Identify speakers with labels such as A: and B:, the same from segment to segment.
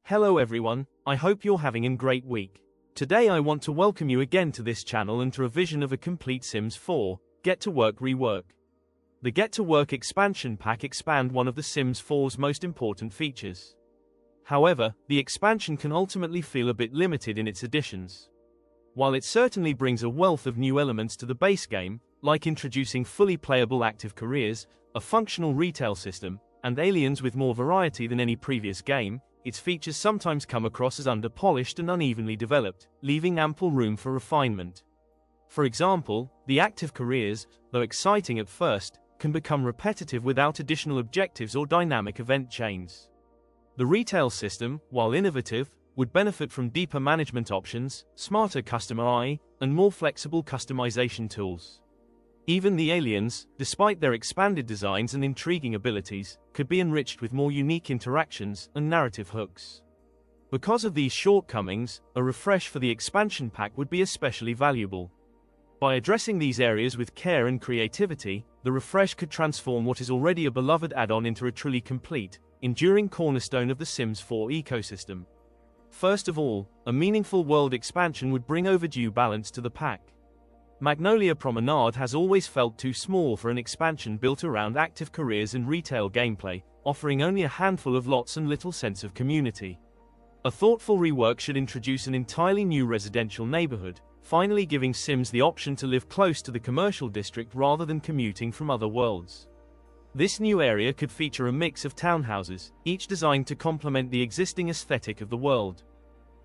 A: Hello everyone, I hope you're having a great week. Today I want to welcome you again to this channel and to a vision of a complete Sims 4, Get to Work rework. The Get to Work expansion pack expand one of the Sims 4's most important features. However, the expansion can ultimately feel a bit limited in its additions. While it certainly brings a wealth of new elements to the base game, like introducing fully playable active careers, a functional retail system, and aliens with more variety than any previous game, its features sometimes come across as under-polished and unevenly developed, leaving ample room for refinement. For example, the active careers, though exciting at first, can become repetitive without additional objectives or dynamic event chains. The retail system, while innovative, would benefit from deeper management options, smarter customer AI, and more flexible customization tools. Even the aliens, despite their expanded designs and intriguing abilities, could be enriched with more unique interactions and narrative hooks. Because of these shortcomings, a refresh for the expansion pack would be especially valuable. By addressing these areas with care and creativity, the refresh could transform what is already a beloved add-on into a truly complete, enduring cornerstone of the Sims 4 ecosystem. First of all, a meaningful world expansion would bring overdue balance to the pack. Magnolia Promenade has always felt too small for an expansion built around active careers and retail gameplay, offering only a handful of lots and little sense of community. A thoughtful rework should introduce an entirely new residential neighborhood, finally giving Sims the option to live close to the commercial district rather than commuting from other worlds. This new area could feature a mix of townhouses, each designed to complement the existing aesthetic of the world.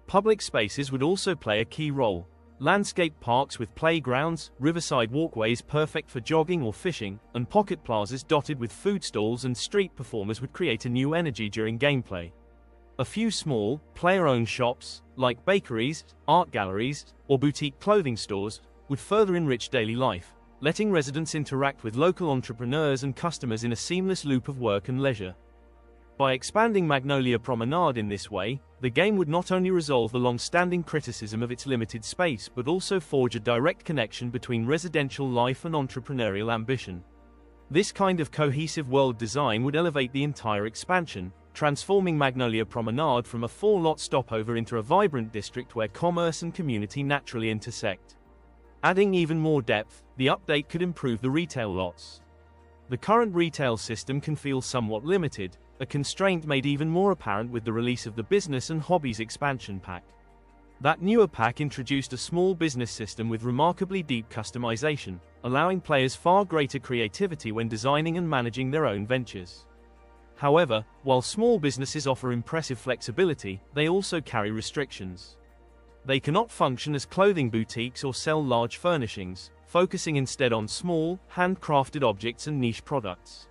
A: Public spaces would also play a key role. Landscape parks with playgrounds, riverside walkways perfect for jogging or fishing, and pocket plazas dotted with food stalls and street performers would create a new energy during gameplay. A few small, player-owned shops, like bakeries, art galleries, or boutique clothing stores, would further enrich daily life, letting residents interact with local entrepreneurs and customers in a seamless loop of work and leisure. By expanding Magnolia Promenade in this way, the game would not only resolve the long-standing criticism of its limited space but also forge a direct connection between residential life and entrepreneurial ambition. This kind of cohesive world design would elevate the entire expansion, transforming Magnolia Promenade from a four-lot stopover into a vibrant district where commerce and community naturally intersect. Adding even more depth, the update could improve the retail lots. The current retail system can feel somewhat limited, a constraint made even more apparent with the release of the Business and Hobbies expansion pack. That newer pack introduced a small business system with remarkably deep customization, allowing players far greater creativity when designing and managing their own ventures. However, while small businesses offer impressive flexibility, they also carry restrictions. They cannot function as clothing boutiques or sell large furnishings, focusing instead on small, handcrafted objects and niche products.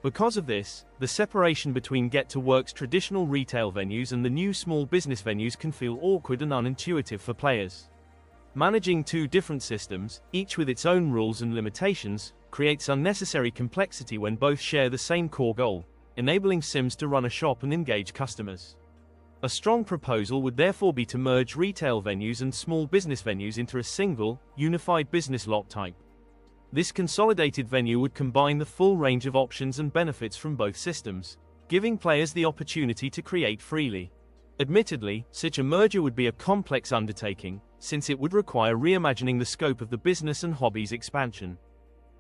A: Because of this, the separation between Get to Work's traditional retail venues and the new small business venues can feel awkward and unintuitive for players. Managing two different systems, each with its own rules and limitations, creates unnecessary complexity when both share the same core goal, enabling Sims to run a shop and engage customers. A strong proposal would therefore be to merge retail venues and small business venues into a single, unified business lot type. This consolidated venue would combine the full range of options and benefits from both systems, giving players the opportunity to create freely. Admittedly, such a merger would be a complex undertaking, since it would require reimagining the scope of the Business and Hobbies expansion.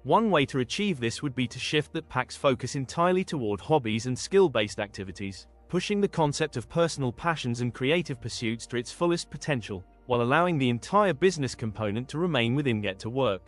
A: One way to achieve this would be to shift the pack's focus entirely toward hobbies and skill-based activities, pushing the concept of personal passions and creative pursuits to its fullest potential, while allowing the entire business component to remain within Get to Work.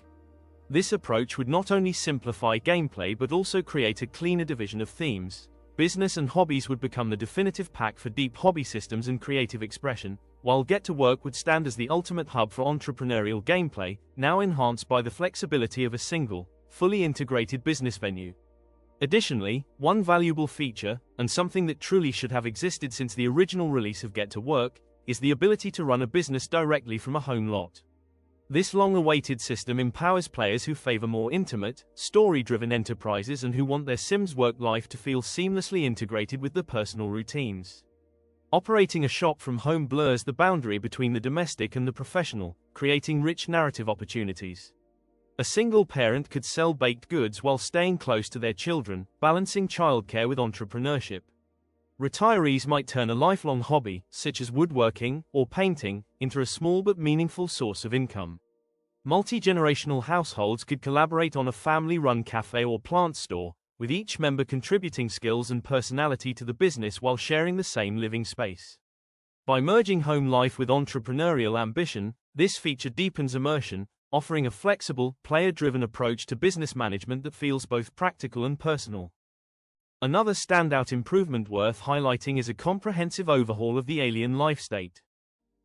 A: This approach would not only simplify gameplay but also create a cleaner division of themes. Business and Hobbies would become the definitive pack for deep hobby systems and creative expression, while Get to Work would stand as the ultimate hub for entrepreneurial gameplay, now enhanced by the flexibility of a single, fully integrated business venue. Additionally, one valuable feature, and something that truly should have existed since the original release of Get to Work, is the ability to run a business directly from a home lot. This long-awaited system empowers players who favor more intimate, story-driven enterprises and who want their Sims work life to feel seamlessly integrated with their personal routines. Operating a shop from home blurs the boundary between the domestic and the professional, creating rich narrative opportunities. A single parent could sell baked goods while staying close to their children, balancing childcare with entrepreneurship. Retirees might turn a lifelong hobby, such as woodworking or painting, into a small but meaningful source of income. Multi-generational households could collaborate on a family-run cafe or plant store, with each member contributing skills and personality to the business while sharing the same living space. By merging home life with entrepreneurial ambition, this feature deepens immersion, offering a flexible, player-driven approach to business management that feels both practical and personal. Another standout improvement worth highlighting is a comprehensive overhaul of the alien life state.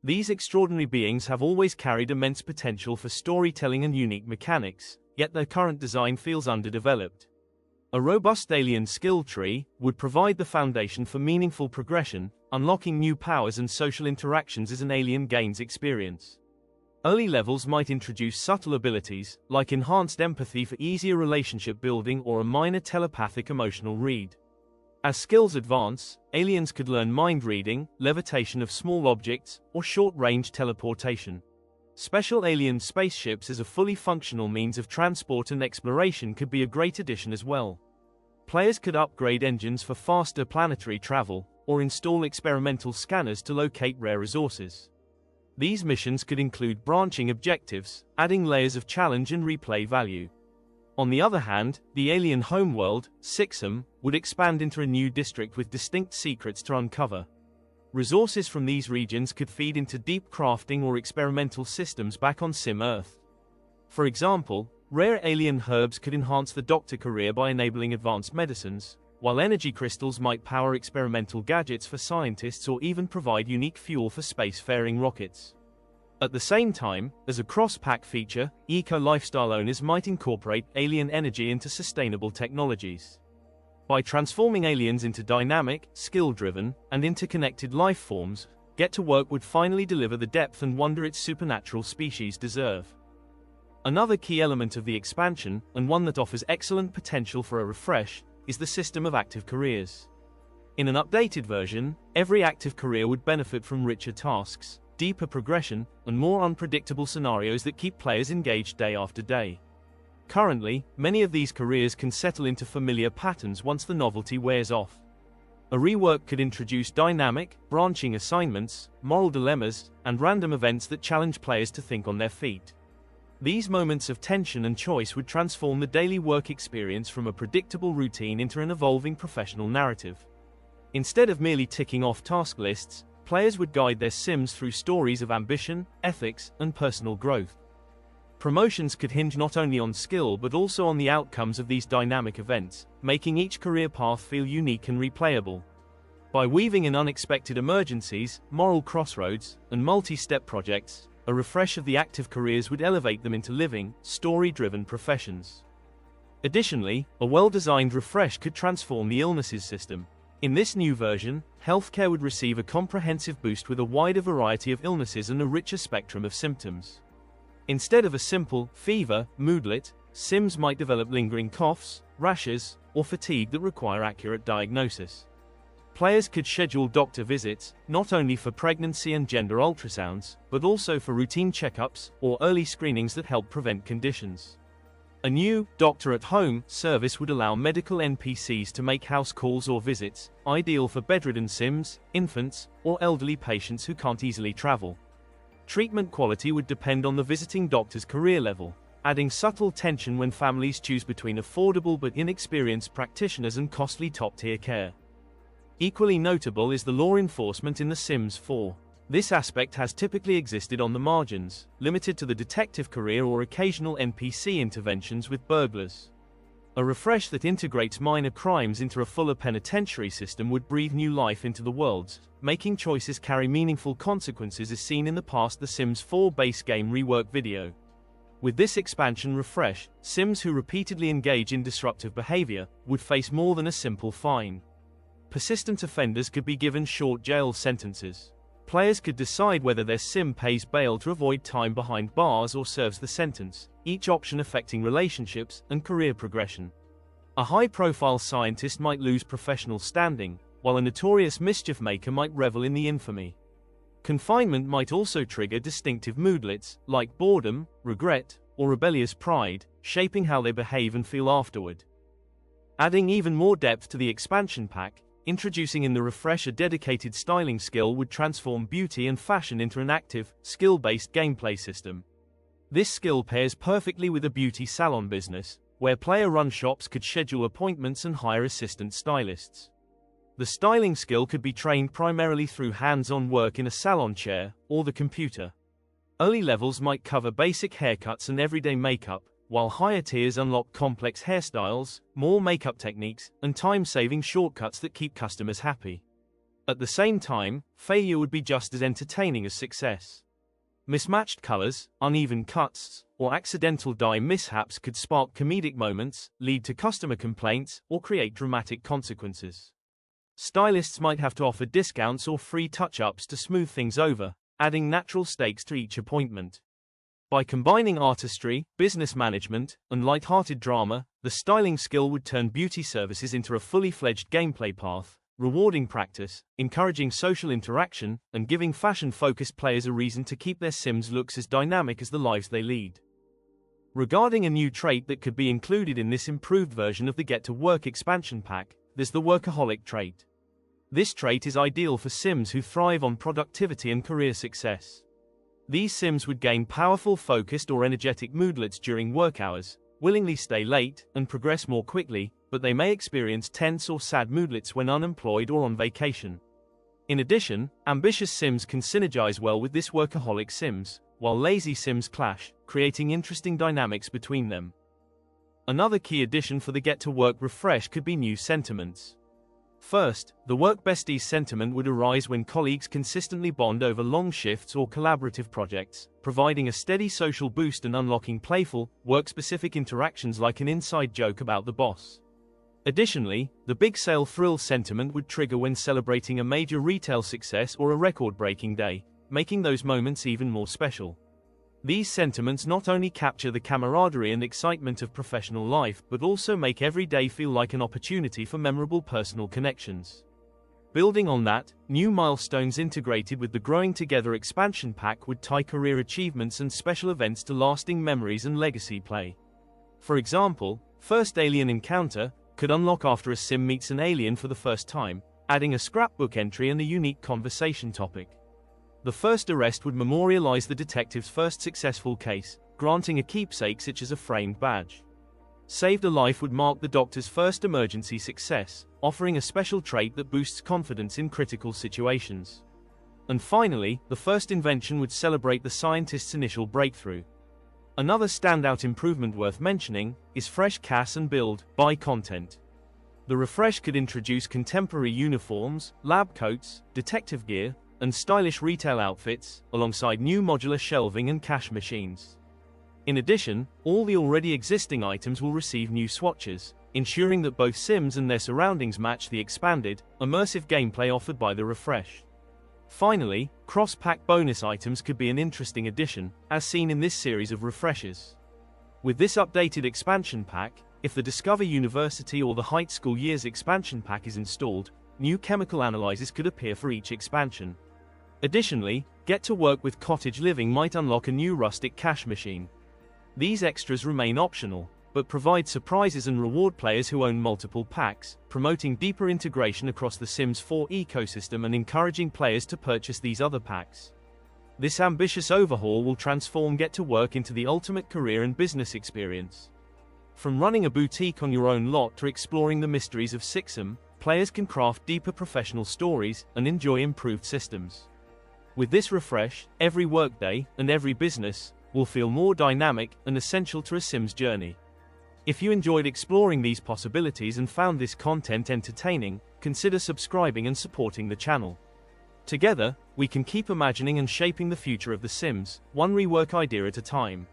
A: These extraordinary beings have always carried immense potential for storytelling and unique mechanics, yet their current design feels underdeveloped. A robust alien skill tree would provide the foundation for meaningful progression, unlocking new powers and social interactions as an alien gains experience. Early levels might introduce subtle abilities, like enhanced empathy for easier relationship building or a minor telepathic emotional read. As skills advance, aliens could learn mind reading, levitation of small objects, or short-range teleportation. Special alien spaceships as a fully functional means of transport and exploration could be a great addition as well. Players could upgrade engines for faster planetary travel, or install experimental scanners to locate rare resources. These missions could include branching objectives, adding layers of challenge and replay value. On the other hand, the alien homeworld, Sixum, would expand into a new district with distinct secrets to uncover. Resources from these regions could feed into deep crafting or experimental systems back on Sim Earth. For example, rare alien herbs could enhance the doctor career by enabling advanced medicines, while energy crystals might power experimental gadgets for scientists or even provide unique fuel for spacefaring rockets. At the same time, as a cross-pack feature, eco-lifestyle owners might incorporate alien energy into sustainable technologies. By transforming aliens into dynamic, skill-driven, and interconnected life forms, Get to Work would finally deliver the depth and wonder its supernatural species deserve. Another key element of the expansion, and one that offers excellent potential for a refresh, is the system of active careers. In an updated version, every active career would benefit from richer tasks, deeper progression, and more unpredictable scenarios that keep players engaged day after day. Currently, many of these careers can settle into familiar patterns once the novelty wears off. A rework could introduce dynamic, branching assignments, moral dilemmas, and random events that challenge players to think on their feet. These moments of tension and choice would transform the daily work experience from a predictable routine into an evolving professional narrative. Instead of merely ticking off task lists, players would guide their Sims through stories of ambition, ethics, and personal growth. Promotions could hinge not only on skill but also on the outcomes of these dynamic events, making each career path feel unique and replayable. By weaving in unexpected emergencies, moral crossroads, and multi-step projects, a refresh of the active careers would elevate them into living, story-driven professions. Additionally, a well-designed refresh could transform the illnesses system. In this new version, healthcare would receive a comprehensive boost with a wider variety of illnesses and a richer spectrum of symptoms. Instead of a simple fever, moodlet, Sims might develop lingering coughs, rashes, or fatigue that require accurate diagnosis. Players could schedule doctor visits, not only for pregnancy and gender ultrasounds, but also for routine checkups or early screenings that help prevent conditions. A new Doctor at Home service would allow medical NPCs to make house calls or visits, ideal for bedridden Sims, infants, or elderly patients who can't easily travel. Treatment quality would depend on the visiting doctor's career level, adding subtle tension when families choose between affordable but inexperienced practitioners and costly top-tier care. Equally notable is the law enforcement in The Sims 4. This aspect has typically existed on the margins, limited to the detective career or occasional NPC interventions with burglars. A refresh that integrates minor crimes into a fuller penitentiary system would breathe new life into the world, making choices carry meaningful consequences as seen in the past The Sims 4 base game rework video. With this expansion refresh, Sims who repeatedly engage in disruptive behavior would face more than a simple fine. Persistent offenders could be given short jail sentences. Players could decide whether their Sim pays bail to avoid time behind bars or serves the sentence, each option affecting relationships and career progression. A high-profile scientist might lose professional standing, while a notorious mischief maker might revel in the infamy. Confinement might also trigger distinctive moodlets, like boredom, regret, or rebellious pride, shaping how they behave and feel afterward. Adding even more depth to the expansion pack, Introducing in the refresh a dedicated styling skill would transform beauty and fashion into an active, skill-based gameplay system. This skill pairs perfectly with a beauty salon business, where player-run shops could schedule appointments and hire assistant stylists. The styling skill could be trained primarily through hands-on work in a salon chair or the computer. Early levels might cover basic haircuts and everyday makeup, while higher tiers unlock complex hairstyles, more makeup techniques, and time-saving shortcuts that keep customers happy. At the same time, failure would be just as entertaining as success. Mismatched colors, uneven cuts, or accidental dye mishaps could spark comedic moments, lead to customer complaints, or create dramatic consequences. Stylists might have to offer discounts or free touch-ups to smooth things over, adding natural stakes to each appointment. By combining artistry, business management, and light-hearted drama, the styling skill would turn beauty services into a fully fledged gameplay path, rewarding practice, encouraging social interaction, and giving fashion-focused players a reason to keep their Sims looks as dynamic as the lives they lead. Regarding a new trait that could be included in this improved version of the Get to Work expansion pack, there's the workaholic trait. This trait is ideal for Sims who thrive on productivity and career success. These Sims would gain powerful focused or energetic moodlets during work hours, willingly stay late, and progress more quickly, but they may experience tense or sad moodlets when unemployed or on vacation. In addition, ambitious Sims can synergize well with this workaholic Sims, while lazy Sims clash, creating interesting dynamics between them. Another key addition for the Get to Work refresh could be new sentiments. First, the Work Besties sentiment would arise when colleagues consistently bond over long shifts or collaborative projects, providing a steady social boost and unlocking playful, work-specific interactions like an inside joke about the boss. Additionally, the Big Sale Thrill sentiment would trigger when celebrating a major retail success or a record-breaking day, making those moments even more special. These sentiments not only capture the camaraderie and excitement of professional life but also make every day feel like an opportunity for memorable personal connections. Building on that, new milestones integrated with the Growing Together expansion pack would tie career achievements and special events to lasting memories and legacy play. For example, First Alien Encounter could unlock after a Sim meets an alien for the first time, adding a scrapbook entry and a unique conversation topic. The first arrest would memorialize the detective's first successful case, granting a keepsake such as a framed badge. Saved a Life would mark the doctor's first emergency success, offering a special trait that boosts confidence in critical situations. And finally, the first invention would celebrate the scientist's initial breakthrough. Another standout improvement worth mentioning is fresh CAS and buy content. The refresh could introduce contemporary uniforms, lab coats, detective gear, and stylish retail outfits, alongside new modular shelving and cash machines. In addition, all the already existing items will receive new swatches, ensuring that both Sims and their surroundings match the expanded, immersive gameplay offered by the refresh. Finally, cross-pack bonus items could be an interesting addition, as seen in this series of refreshes. With this updated expansion pack, if the Discover University or the Heights School Years expansion pack is installed, new chemical analyzers could appear for each expansion. Additionally, Get to Work with Cottage Living might unlock a new rustic cash machine. These extras remain optional, but provide surprises and reward players who own multiple packs, promoting deeper integration across the Sims 4 ecosystem and encouraging players to purchase these other packs. This ambitious overhaul will transform Get to Work into the ultimate career and business experience. From running a boutique on your own lot to exploring the mysteries of Sixum, players can craft deeper professional stories and enjoy improved systems. With this refresh, every workday and every business will feel more dynamic and essential to a Sim's journey. If you enjoyed exploring these possibilities and found this content entertaining, consider subscribing and supporting the channel. Together, we can keep imagining and shaping the future of The Sims, one rework idea at a time.